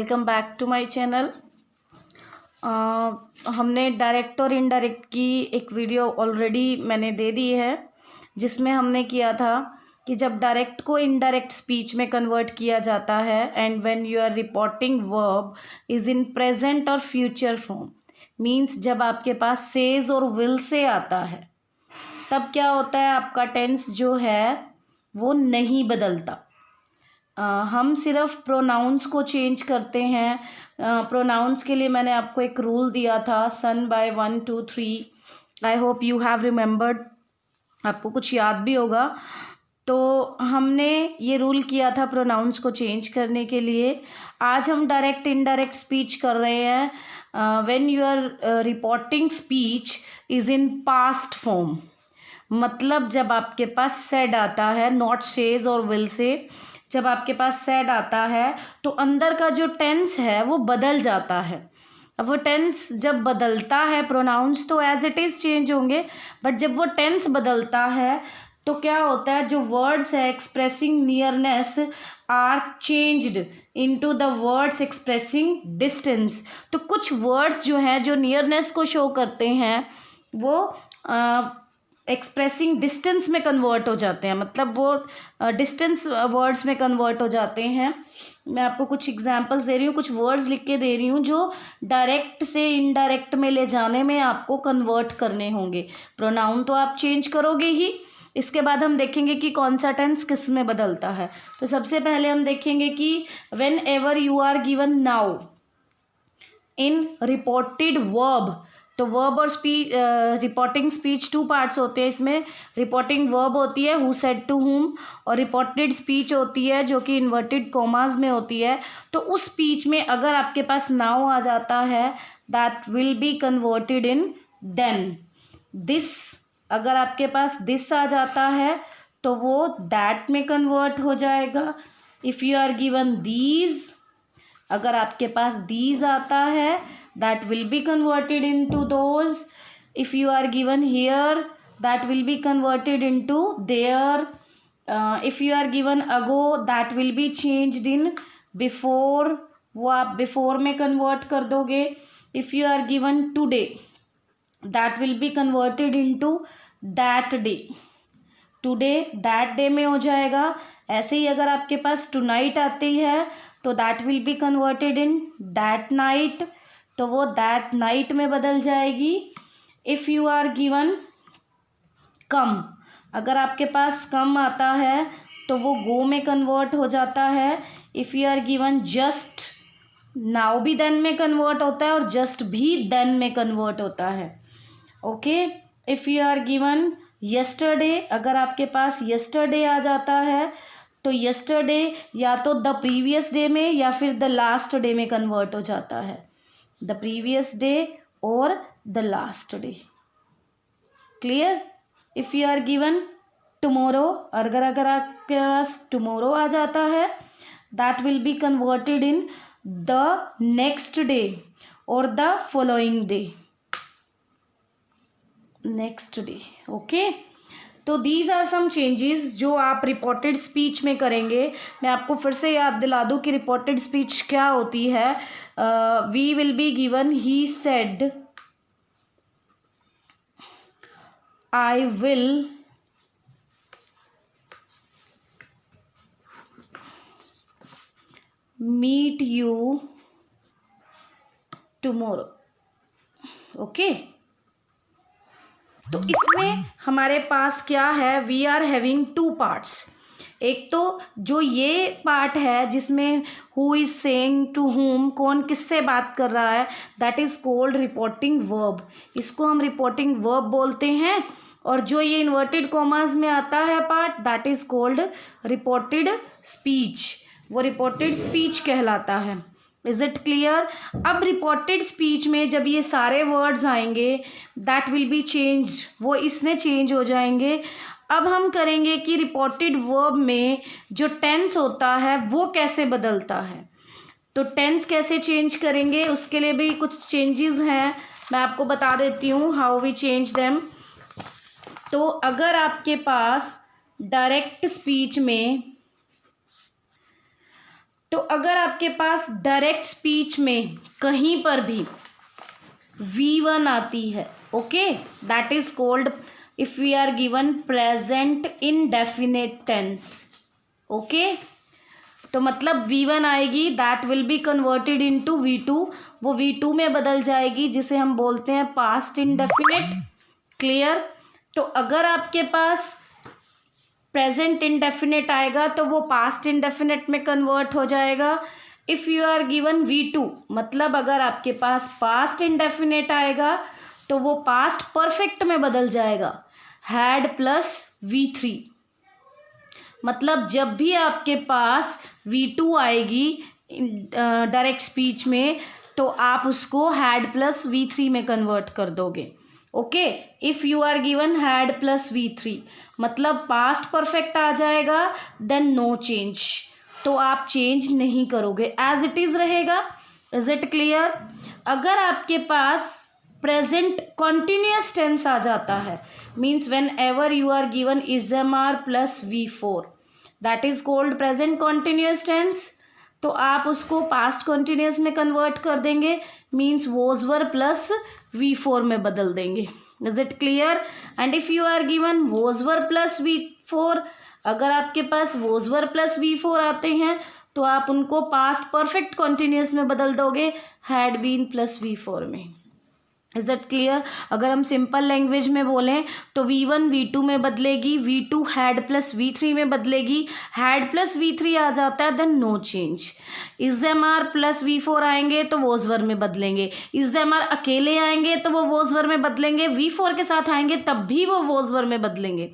Welcome back to my channel. हमने direct और indirect की एक वीडियो ऑलरेडी मैंने दे दी है, जिसमें हमने किया था कि जब डायरेक्ट को इनडायरेक्ट स्पीच में कन्वर्ट किया जाता है and when you are reporting verb is in present और फ्यूचर फॉर्म, मीन्स जब आपके पास सेज और विल से आता है तब क्या होता है, आपका टेंस जो है वो नहीं बदलता। हम सिर्फ प्रोनाउंस को चेंज करते हैं। प्रोनाउंस के लिए मैंने आपको एक रूल दिया था, son by 1 2 3। I hope you have remembered, आपको कुछ याद भी होगा। तो हमने ये रूल किया था प्रोनाउंस को चेंज करने के लिए। आज हम डायरेक्ट इनडायरेक्ट स्पीच कर रहे हैं। When you are reporting speech is in past form, मतलब जब आपके पास सेड आता है, नॉट सेज और विल से, जब आपके पास सेड आता है तो अंदर का जो टेंस है वो बदल जाता है। अब वो टेंस जब बदलता है, प्रोनाउंस तो एज इट इज़ चेंज होंगे, बट जब वो टेंस बदलता है तो क्या होता है, जो वर्ड्स है expressing nearness are changed into the words expressing distance. तो कुछ वर्ड्स जो हैं जो नियरनेस को शो करते हैं वो एक्सप्रेसिंग डिस्टेंस में कन्वर्ट हो जाते हैं, मतलब वो डिस्टेंस वर्ड्स में कन्वर्ट हो जाते हैं। मैं आपको कुछ एग्जांपल्स दे रही हूँ, कुछ वर्ड्स लिख के दे रही हूँ जो डायरेक्ट से इनडायरेक्ट में ले जाने में आपको कन्वर्ट करने होंगे। प्रोनाउन तो आप चेंज करोगे ही, इसके बाद हम देखेंगे कि कौन सा टेंस किस में बदलता है। तो सबसे पहले हम देखेंगे कि whenever you are given now in reported verb, तो वर्ब और speech, reporting speech two parts होते हैं इसमें। रिपोर्टिंग वर्ब होती है हु सेड टू हुम, और रिपोर्टेड स्पीच होती है जो कि इन्वर्टेड कॉमास में होती है। तो उस स्पीच में अगर आपके पास नाउ आ जाता है that will be converted in then. This, अगर आपके पास दिस आ जाता है तो वो दैट में कन्वर्ट हो जाएगा। If you are given these, अगर आपके पास दीज आता है that will be converted into those. If you are given here, that will be converted into there. If you are given ago, that will be changed in before, वो आप before में convert कर दोगे। If you are given today, that will be converted into that day. Today that day में हो जाएगा। ऐसे ही अगर आपके पास tonight आती है तो that will be converted in that night, तो वो दैट नाइट में बदल जाएगी। इफ़ यू आर गिवन कम, अगर आपके पास कम आता है तो वो गो में कन्वर्ट हो जाता है। If you are given just, now भी देन में कन्वर्ट होता है और जस्ट भी देन में कन्वर्ट होता है। Okay, if you are given yesterday, अगर आपके पास यस्टरडे आ जाता है तो यस्टरडे या तो द प्रीवियस डे में या फिर द लास्ट डे में कन्वर्ट हो जाता है, the previous day or the last day. Clear? If you are given tomorrow, अगर आपके पास tomorrow आ जाता है that will be converted in the next day or the following day. Next day. Okay? तो these are some changes जो आप reported speech में करेंगे। मैं आपको फिर से याद दिला दूँ कि रिपोर्टेड स्पीच क्या होती है। We will be given he said I will meet you tomorrow. Okay, तो इसमें हमारे पास क्या है, we are having two parts. एक तो जो ये पार्ट है जिसमें who is saying to whom, कौन किससे बात कर रहा है, that is called reporting verb. इसको हम रिपोर्टिंग वर्ब बोलते हैं। और जो ये इन्वर्टेड कॉमास में आता है part, that is called reported speech, वो रिपोर्टेड स्पीच कहलाता है। Is it clear? अब रिपोर्टेड स्पीच में जब ये सारे वर्ड्स आएंगे दैट विल बी चेंज, वो इसमें चेंज हो जाएंगे। अब हम करेंगे कि रिपोर्टेड वर्ब में जो टेंस होता है वो कैसे बदलता है। तो टेंस कैसे चेंज करेंगे, उसके लिए भी कुछ चेंजेस हैं, मैं आपको बता देती हूँ हाउ वी चेंज देम। तो अगर आपके पास डायरेक्ट स्पीच में तो अगर आपके पास डायरेक्ट स्पीच में कहीं पर भी V1 आती है, okay, that is called if we are given present indefinite tense, okay. तो मतलब V1 आएगी, that will be converted into V2, वो V2 में बदल जाएगी, जिसे हम बोलते हैं पास्ट इंडेफिनिट। क्लियर। तो अगर आपके पास प्रेजेंट इंडेफिनिट आएगा तो वो पास्ट इंडेफिनिट में कन्वर्ट हो जाएगा। If you are given V2, मतलब अगर आपके पास पास्ट इंडेफिनिट आएगा तो वो पास्ट परफेक्ट में बदल जाएगा, हैड प्लस V3। मतलब जब भी आपके पास V2 आएगी डायरेक्ट स्पीच में तो आप उसको हैड प्लस V3 में कन्वर्ट कर दोगे, okay. If you are given had plus V3 मतलब पास्ट परफेक्ट आ जाएगा, देन नो चेंज, तो आप चेंज नहीं करोगे, एज इट इज़ रहेगा। Is it clear. अगर आपके पास प्रेजेंट कॉन्टिन्यूस टेंस आ जाता है, means whenever you are given is am are plus V4, that is called present continuous tense, तो आप उसको पास्ट कॉन्टिन्यूस में कन्वर्ट कर देंगे, means was were plus V4 में बदल देंगे। Is it clear. And if you are given was were plus V4, अगर आपके पास वॉज वर प्लस V4 आते हैं तो आप उनको पास्ट परफेक्ट कॉन्टिन्यूस में बदल दोगे, हैड बीन प्लस V4 में। Is it clear. अगर हम सिंपल लैंग्वेज में बोलें तो V1 V2 में बदलेगी, V2 हैड प्लस V3 में बदलेगी, हैड प्लस V3 आ जाता है, then no change. Is am are plus V4 आएंगे तो वॉज वर में बदलेंगे, इज़-एम-आर अकेले आएंगे तो वो वॉज वर में बदलेंगे, V4 के साथ आएंगे तब भी वो वॉज वर में बदलेंगे।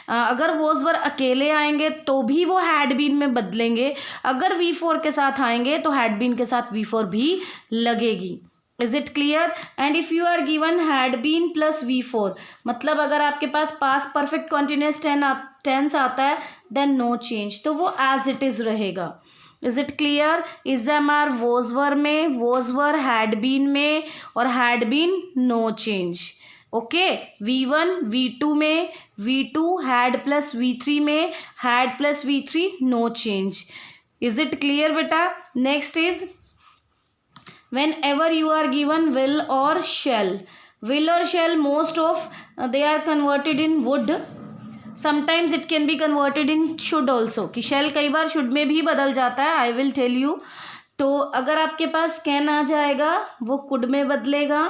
अगर वॉज वर अकेले आएंगे तो भी वो हैड बीन में बदलेंगे, अगर V4 के साथ आएंगे तो हैड बीन के साथ V4 भी लगेगी। Is it clear. And if you are given had been plus V4 मतलब अगर आपके पास पास्ट परफेक्ट कॉन्टिन्यूस टेंस आता है, देन नो चेंज, तो वो एज इट इज़ रहेगा। Is it clear. Is am are was were में, वॉज वर हैड बीन में, और had been no change, okay. V1 V2 में, V2 हैड प्लस V3 में, had plus V3 no change. Is it clear बेटा। Next is whenever you are given will or shall, will or shall most of they are converted in would, sometimes it can be converted in should also, कि shall कई बार should में भी बदल जाता है, I will tell you। तो अगर आपके पास can आ जाएगा वो could में बदलेगा,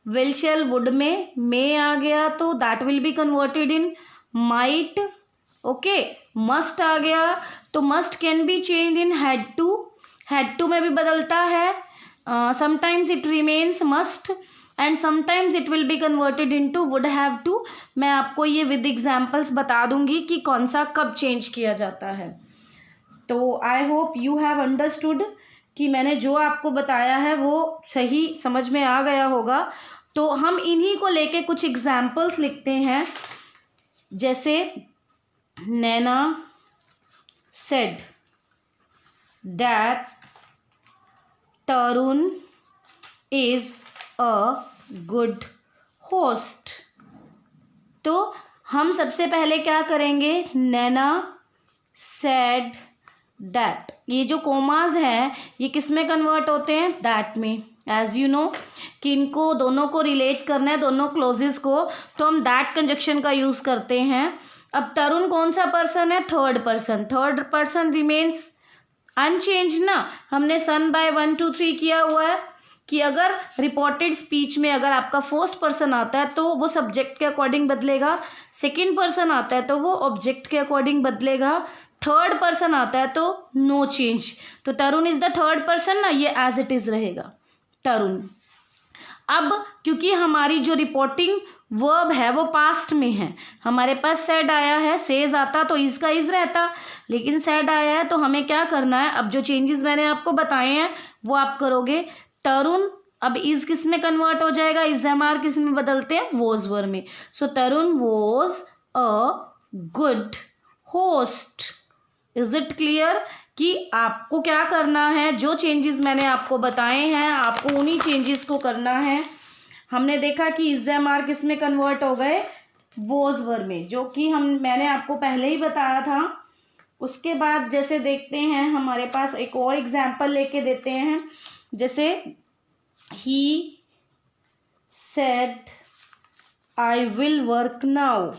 will shall would में may आ गया तो that will be converted in might, okay। must आ गया तो must can be changed in had to में भी बदलता है, sometimes it remains must and sometimes it will be converted into would have to। मैं आपको ये विद एग्जाम्पल्स बता दूंगी कि कौन सा कब चेंज किया जाता है। तो आई होप यू हैव अंडरस्टूड कि मैंने जो आपको बताया है वो सही समझ में आ गया होगा। तो हम इन्हीं को लेके कुछ एग्जाम्पल्स लिखते हैं, जैसे नैना said that Tarun is a good host। तो हम सबसे पहले क्या करेंगे, नैना said that, ये जो कोमाज हैं ये किस में कन्वर्ट होते हैं, दैट में। एज यू नो कि इनको दोनों को रिलेट करना है, दोनों क्लोजेस को, तो हम दैट कंजक्शन का यूज़ करते हैं। अब तरुण कौन सा पर्सन है, थर्ड पर्सन रिमेन्स अनचेंज ना, हमने सन बाय 1 2 3 किया हुआ है कि अगर रिपोर्टेड स्पीच में अगर आपका फर्स्ट पर्सन आता है तो वो सब्जेक्ट के अकॉर्डिंग बदलेगा, सेकंड पर्सन आता है तो वो ऑब्जेक्ट के अकॉर्डिंग बदलेगा, थर्ड पर्सन आता है तो नो चेंज। तो तरुण इज द थर्ड पर्सन ना, ये एज इट इज रहेगा तरुण। अब क्योंकि हमारी जो रिपोर्टिंग वर्ब है वो पास्ट में है, हमारे पास सेड आया है, सेज आता तो इसका इज रहता, लेकिन सेड आया है तो हमें क्या करना है, अब जो चेंजेस मैंने आपको बताए हैं वो आप करोगे। तरुण अब इज किस में कन्वर्ट हो जाएगा, इज़-एम-आर किस में बदलते हैं, वॉज वर में। So Tarun was a good host. Is it clear कि आपको क्या करना है, जो चेंजेस मैंने आपको बताए हैं आपको उन्हीं चेंजेस को करना है। हमने देखा कि इज़-एम-आर किस में कन्वर्ट हो गए, वॉज वर में, जो कि मैंने आपको पहले ही बताया था उसके बाद जैसे देखते हैं हमारे पास एक और एग्जाम्पल लेके देते हैं, जैसे he said I will work now,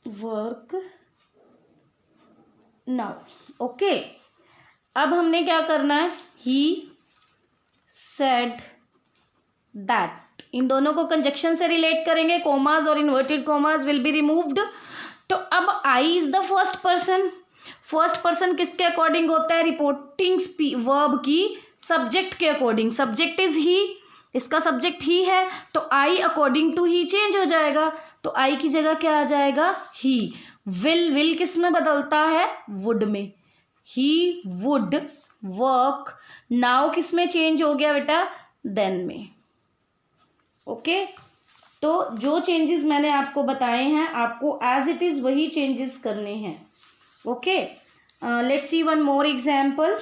work now. Okay, अब हमने क्या करना है, ही सेड दैट, इन दोनों को कंजक्शन से रिलेट करेंगे, कोमास और inverted commas will be removed. तो अब I is the first person, first person किसके अकॉर्डिंग होता है, रिपोर्टिंग वर्ब की सब्जेक्ट के अकॉर्डिंग, सब्जेक्ट इज ही, इसका सब्जेक्ट ही है, तो I according to he change हो जाएगा, तो आई की जगह क्या आ जाएगा, ही। विल किस में बदलता है, वुड में, ही वुड वर्क, नाउ किस में चेंज हो गया बेटा, देन में। ओके, तो जो चेंजेस मैंने आपको बताए हैं आपको एज इट इज वही चेंजेस करने हैं। Okay, let's see one more example,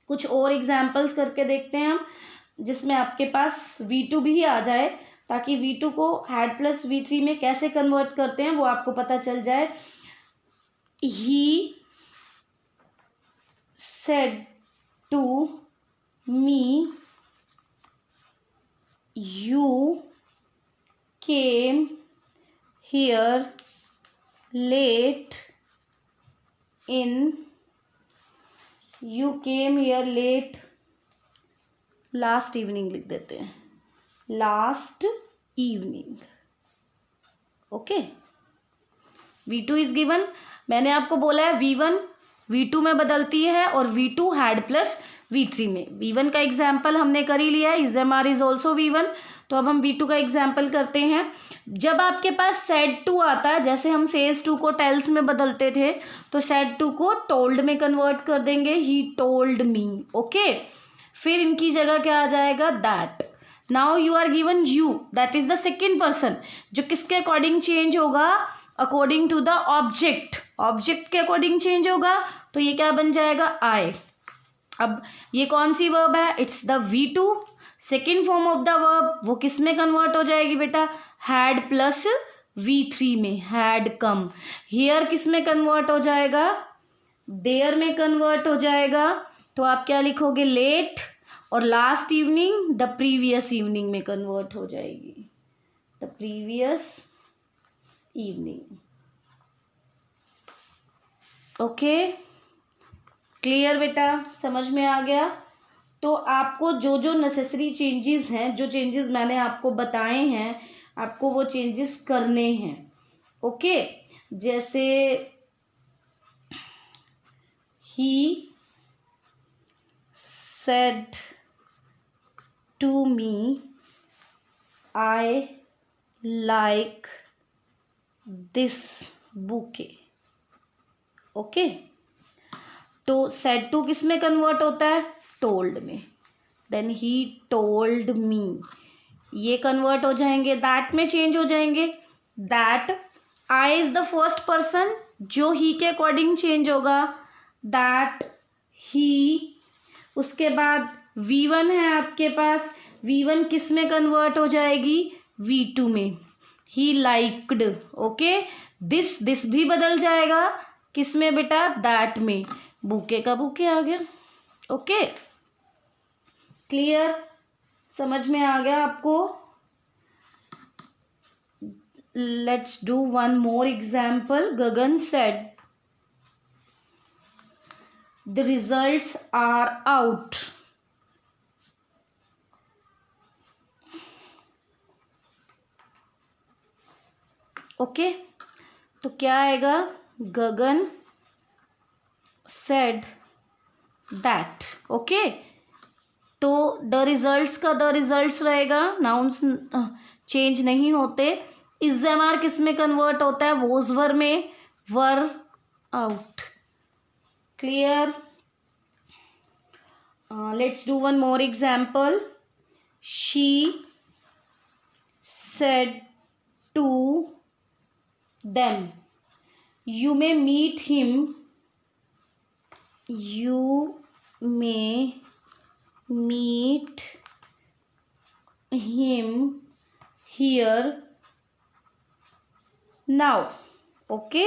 कुछ और एग्जाम्पल्स करके देखते हैं हम, जिसमें आपके पास V2 भी आ जाए, ताकि V2 को हैड प्लस V3 में कैसे कन्वर्ट करते हैं वो आपको पता चल जाए। He said to me you came here late in, you came here late last evening लिख देते हैं, last evening। Okay, V2 is given, मैंने आपको बोला है V1 V2 में बदलती है और V2 हैड प्लस V3 में। V1 का एग्जाम्पल हमने कर ही लिया है, is am are is also V1, तो अब हम V2 का एग्जाम्पल करते हैं। जब आपके पास सेड टू आता है, जैसे हम सेज टू को टेल्स में बदलते थे, तो सेड टू को टोल्ड में कन्वर्ट कर देंगे, ही टोल्ड मी। ओके, फिर इनकी जगह क्या आ जाएगा, that. Now you are given you, that is the second person, जो किसके अकॉर्डिंग चेंज होगा, according to the object, object के अकॉर्डिंग चेंज होगा, तो ये क्या बन जाएगा, आई। अब ये कौन सी वर्ब है, it's the V2, second form of the verb, वो किस में कन्वर्ट हो जाएगी बेटा, हैड प्लस V3 में, हैड कम। हियर किस में कन्वर्ट हो जाएगा, देयर में कन्वर्ट हो जाएगा, तो आप क्या लिखोगे, लेट, और last evening the previous evening में कन्वर्ट हो जाएगी, the previous evening. Okay, clear बेटा, समझ में आ गया। तो आपको जो जो नेसेसरी चेंजेस हैं, जो चेंजेस मैंने आपको बताए हैं, आपको वो चेंजेस करने हैं। ओके, जैसे he said to me I like this bouquet. Okay, तो सेड टू किस में कन्वर्ट होता है, टोल्ड में, देन ही टोल्ड मी, ये कन्वर्ट हो जाएंगे, दैट में चेंज हो जाएंगे, that. I is the first person, जो ही के अकॉर्डिंग चेंज होगा, दैट ही। उसके बाद V1 है आपके पास, V1 किस में कन्वर्ट हो जाएगी, V2 में, ही लाइक्ड। ओके, दिस भी बदल जाएगा, किस में बेटा, दैट में, बुके का बुके आ गया। ओके, क्लियर, समझ में आ गया आपको। Let's do one more example. Gagan said the results are out. Okay, तो क्या आएगा, गगन सेड दैट। ओके, तो द रिजल्ट्स का द रिजल्ट्स रहेगा, नाउन्स चेंज नहीं होते। इज एम आर किस में कन्वर्ट होता है, वोज वर में, were out. Clear, let's do one more example. She said to them you may meet him, you may meet him here now। Okay,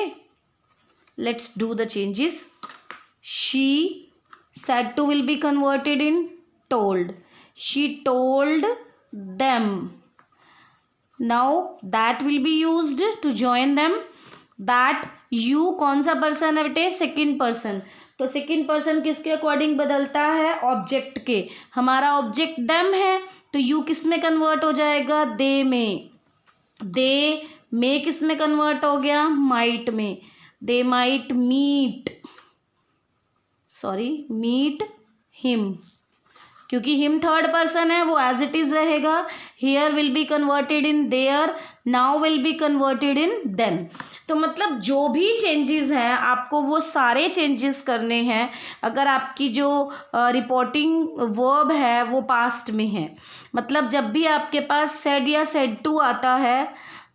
let's do the changes. She said to will be converted in told. She told them. Now that will be used to join them. That you कौन सा person है बेटे? Second person. तो second person किसके according बदलता है? Object के. हमारा ऑब्जेक्ट them है तो you किस में कन्वर्ट हो जाएगा? they में. they में किस में कन्वर्ट हो गया? might में. they might meet him. क्योंकि हिम थर्ड पर्सन है वो एज इट इज रहेगा. Here will be converted in their, now will be converted in them. तो मतलब जो भी चेंजेस हैं आपको वो सारे चेंजेस करने हैं अगर आपकी जो रिपोर्टिंग वर्ब है वो पास्ट में है. मतलब जब भी आपके पास सेड या सेड टू आता है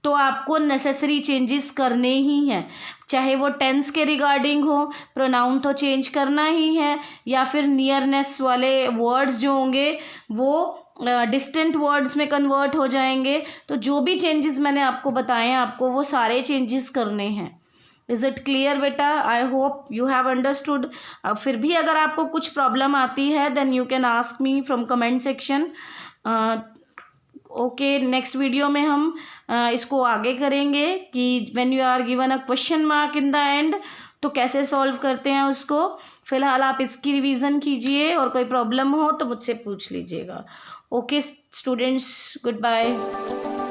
तो आपको नेसेसरी चेंजेस करने ही हैं. चाहे वो टेंस के रिगार्डिंग हो, प्रोनाउन तो चेंज करना ही है, या फिर नियरनेस वाले वर्ड्स जो होंगे वो डिस्टेंट वर्ड्स में कन्वर्ट हो जाएंगे. तो जो भी चेंजेस मैंने आपको बताए हैं आपको वो सारे चेंजेस करने हैं. इज़ इट क्लियर बेटा? I hope you have understood. फिर भी अगर आपको कुछ प्रॉब्लम आती है then you can ask me from comment section. Okay, next video में हम इसको आगे करेंगे कि when you are given a question mark in the end तो कैसे सॉल्व करते हैं उसको. फिलहाल आप इसकी रिवीजन कीजिए और कोई प्रॉब्लम हो तो मुझसे पूछ लीजिएगा. Okay students, good bye.